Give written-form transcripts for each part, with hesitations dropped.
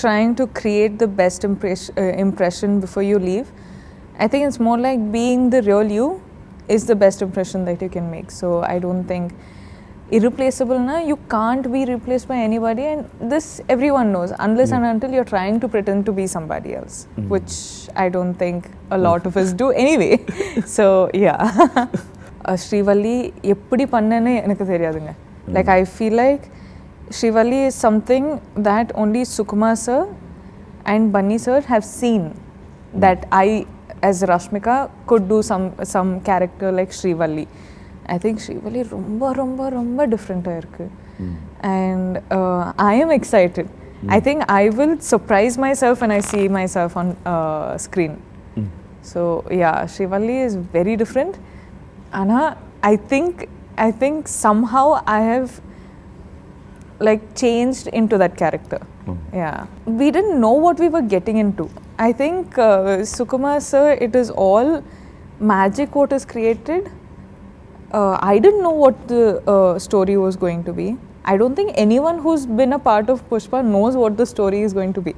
trying to create the best impression before you leave. I think it's more like being the real you is the best impression that you can make. So I don't think irreplaceable na, you can't be replaced by anybody, and this everyone knows unless and until you're trying to pretend to be somebody else, which I don't think a lot of us do anyway. So yeah. Srivalli eppadi pannanu enakku theriyadunga. Like I feel like Srivalli is something that only Sukumar sir and Bunny sir have seen, that I as Rashmika could do some character like Srivalli. I think Srivalli ரொம்ப different irukku. And I am excited. I think I will surprise myself when I see myself on screen. So yeah, Srivalli is very different. Anna, I think somehow I have like changed into that character. Yeah, we didn't know what we were getting into. I think Sukumar sir, it is all magic what is created. I didn't know what the story was going to be. I don't think anyone who's been a part of Pushpa knows what the story is going to be.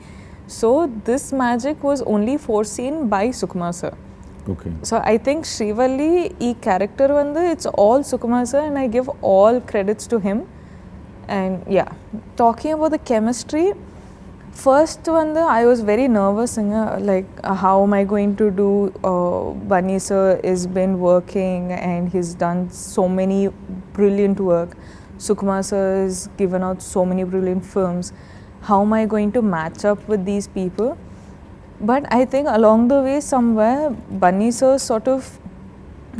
So this magic was only foreseen by Sukumar sir. Okay. So I think Srivalli, ee character vandu, it's all Sukumar sir, and I give all credits to him. And yeah, talking about the chemistry, first vandu I was very nervous, like how am I going to do? Bunny sir has been working and he's done so many brilliant work. Sukumar sir has given out so many brilliant films. How am I going to match up with these people? But I think along the way somewhere, Bunny sir sort of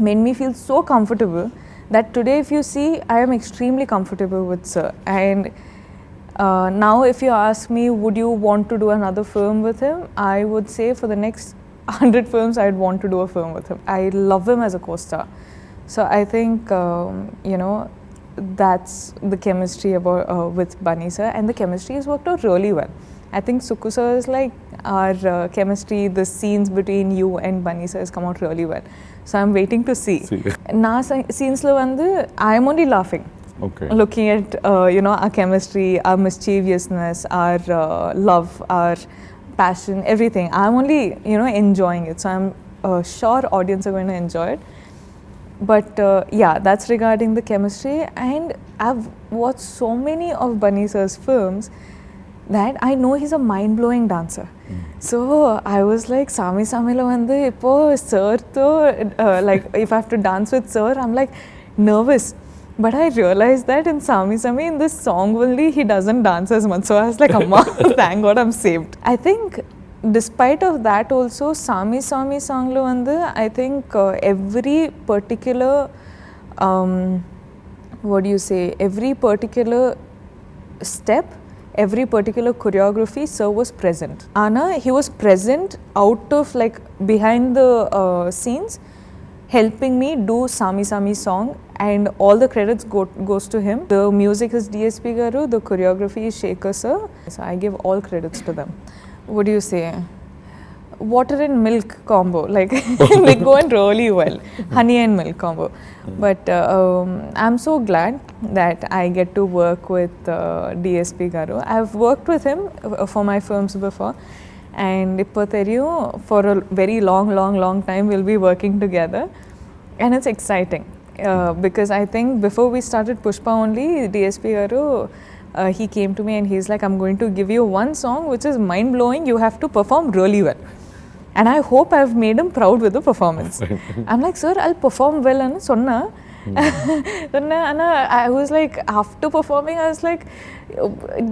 made me feel so comfortable that today if you see, I am extremely comfortable with sir. And now if you ask me, would you want to do another film with him? I would say for the next 100 films, I'd want to do a film with him. I love him as a co-star. So I think, that's the chemistry about with Bunny sir, and the chemistry has worked out really well. I think Suku sir is like our chemistry, the scenes between you and Bunny sir has come out really well. So I'm waiting to see. Na scenes lo vandu I am only laughing. Okay. Looking at our chemistry, our mischievousness, our love, our passion, everything. I'm only enjoying it. So I'm sure audience are going to enjoy it. But yeah, that's regarding the chemistry. And I've watched so many of Bunny sir's films that I know he's a mind-blowing dancer. So I was like, Sami Samila vandu ipo sir to like if I have to dance with sir, I'm like nervous. But I realized that in Sami Sami, in this song only, he doesn't dance as much. So I was like, Amma, thank God I'm saved. I think despite of that also, Sami Sami song lo vandu, I think every particular every particular step, every particular choreography, sir was present. Anna, he was present out of like behind the scenes, helping me do Sami Sami song, and all the credits goes to him. The music is DSP Garu, the choreography is Shekhar sir. So I give all credits to them. What do you say? Water and milk combo, like they go in really well. Honey and milk combo. But I'm so glad that I get to work with DSP Garu. I've worked with him for my films before, and ipo theriyum, for a very long time we'll be working together, and it's exciting because I think before we started Pushpa only, DSP Garu, he came to me and he's like, I'm going to give you one song which is mind blowing, you have to perform really well. And I hope I've made him proud with the performance. I'm like, sir, I'll perform well. And sonna. I was like, after performing, I was like,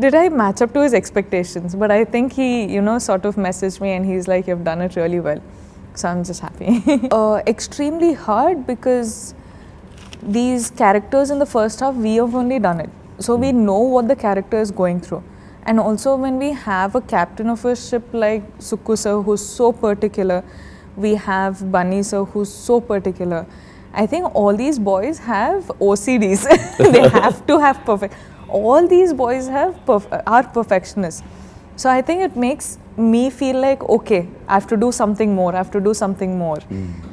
did I match up to his expectations? But I think he, sort of messaged me and he's like, you've done it really well. So I'm just happy. Extremely hard because these characters in the first half, we have only done it. So we know what the character is going through. And also when we have a captain of a ship like Sukku sir, who's so particular, we have Bunny sir, who's so particular. I think all these boys have OCDs. They have to have perfect. All these boys are perfectionists. So I think it makes me feel like, okay, I have to do something more. I have to do something more.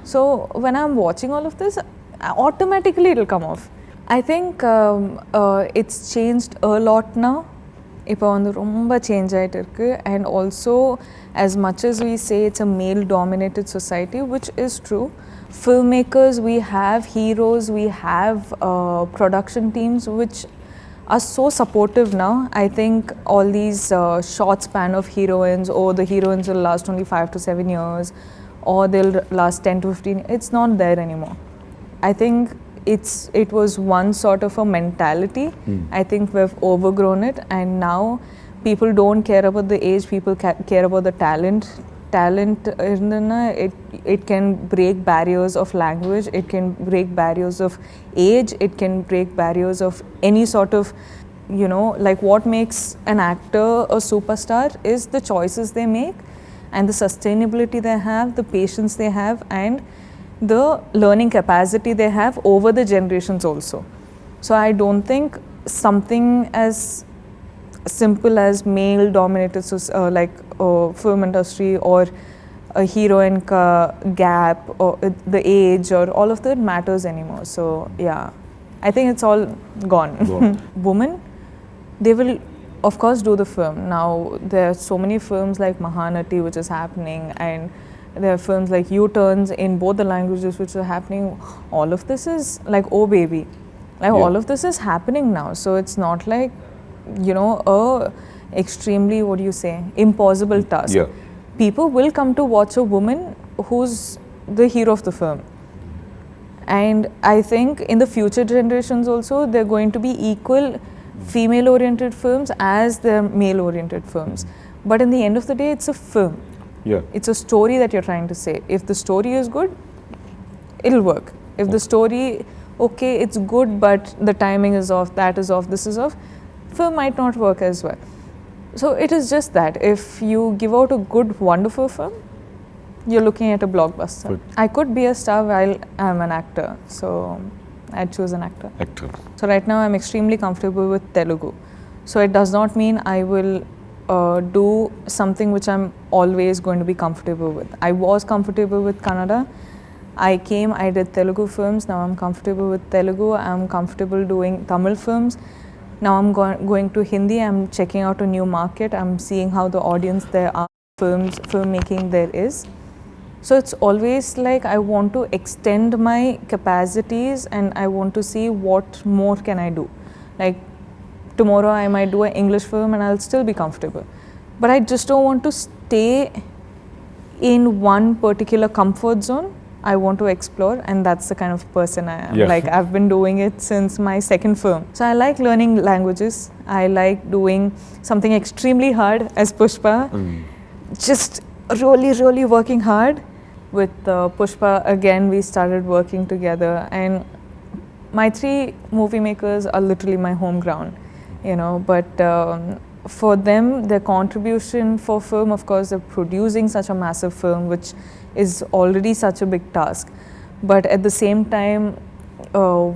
So when I'm watching all of this, automatically it'll come off. I think it's changed a lot now. இப்போ வந்து ரொம்ப change ஆகிட்டு இருக்கு. And also, as much as we say it's a male dominated society, which is true, filmmakers, we have heroes, we have production teams which are so supportive now. I think all these short span of heroines, or the heroines will last only 5 to 7 years, or they'll last 10 to 15, it's not there anymore. I think it was one sort of a mentality. I think we've overgrown it, and now people don't care about the age, people care about the talent. Talent, it can break barriers of language, it can break barriers of age, it can break barriers of any sort of, you know, like what makes an actor a superstar is the choices they make, and the sustainability they have, the patience they have, and the learning capacity they have over the generations also. So I don't think something as simple as male dominated film industry, or a heroine ka gap, or the age, or all of that matters anymore. So yeah, I think it's all gone. Women, they will of course do the film. Now there are so many films like Mahanati which is happening, and there are films like U-turns in both the languages which are happening. All of this is like, oh baby, like all of this is happening now. So it's not like, you know, a extremely, what do you say, impossible task. People will come to watch a woman who's the hero of the film. And I think in the future generations also, they're going to be equal female oriented films as the male oriented films. But in the end of the day, it's a film. It's a story that you're trying to say. If the story is good, it'll work. If the story, okay, it's good, but the timing is off, that is off, this is off, film might not work as well. So it is just that if you give out a good, wonderful film, you're looking at a blockbuster. I could be a star while I'm an actor, so I'd choose an actor. So right now I'm extremely comfortable with Telugu. So it does not mean I will do something which I'm always going to be comfortable with. I was comfortable with Kannada. I did Telugu films. Now I'm comfortable with Telugu. I'm comfortable doing Tamil films. Now I'm going to Hindi. I'm checking out a new market. I'm seeing how the audience there are, filmmaking there is. So it's always like I want to extend my capacities, and I want to see what more can I do. Like tomorrow I might do an English film and I'll still be comfortable. But I just don't want to stay in one particular comfort zone. I want to explore, and that's the kind of person I am. Like I've been doing it since my second film. So I like learning languages. I like doing something extremely hard as Pushpa. Just really working hard. With Pushpa, again, we started working together, and my 3 movie makers are literally my home ground, you know, but for them, their contribution for film, of course, they're producing such a massive film, which is already such a big task. But at the same time,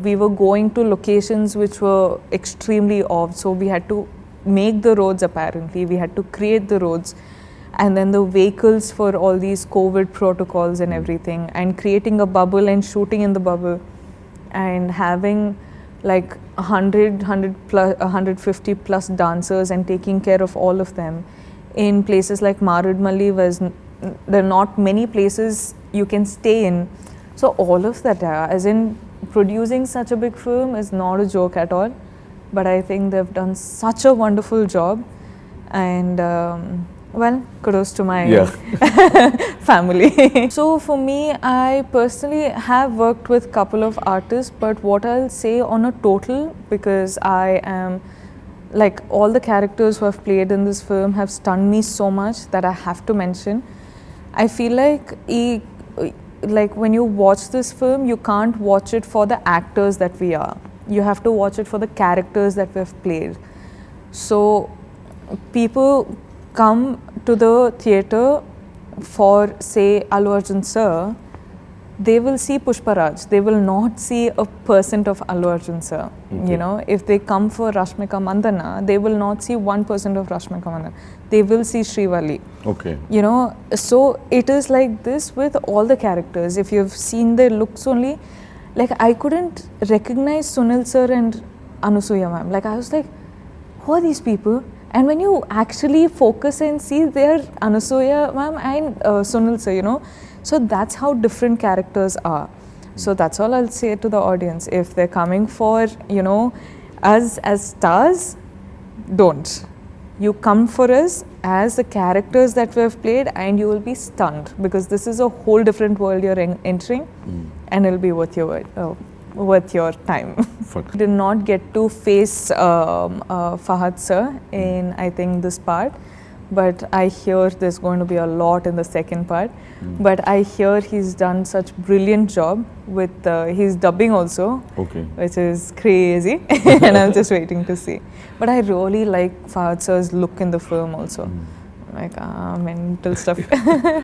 we were going to locations which were extremely off, so we had to make the roads apparently, we had to create the roads, and then the vehicles for all these COVID protocols and everything, and creating a bubble and shooting in the bubble, and having like 150 plus dancers and taking care of all of them in places like Marudmalli, where there are not many places you can stay in. So all of that, as in producing such a big film is not a joke at all, but I think they've done such a wonderful job, and well, kudos to my family. So for me, I personally have worked with a couple of artists, but what I'll say on a total, because I am like, all the characters who have played in this film have stunned me so much that I have to mention. I feel like when you watch this film, you can't watch it for the actors that we are. You have to watch it for the characters that we've played. So people come to the theatre for, say, Allu Arjun sir, they will see Pushparaj. They will not see a percent of Allu Arjun sir. You know, if they come for Rashmika Mandana, they will not see 1% of Rashmika Mandana. They will see Srivalli. You know, so it is like this with all the characters. If you've seen their looks only, like I couldn't recognize Sunil sir and Anusuya ma'am. Like I was like, who are these people? And when you actually focus and see, they're Anasuya ma'am and Sunil sir, you know. So that's how different characters are. So that's all I'll say to the audience. If they're coming for, you know, us as stars, don't. You come for us as the characters that we have played, and you will be stunned because this is a whole different world you're entering, and it'll be worth your time. Did not get to face Fahad sir in, I think, this part, but I hear there's going to be a lot in the second part. But I hear he's done such brilliant job with his dubbing also, which is crazy, and I'm just waiting to see. But I really like Fahad sir's look in the film also, like mental stuff.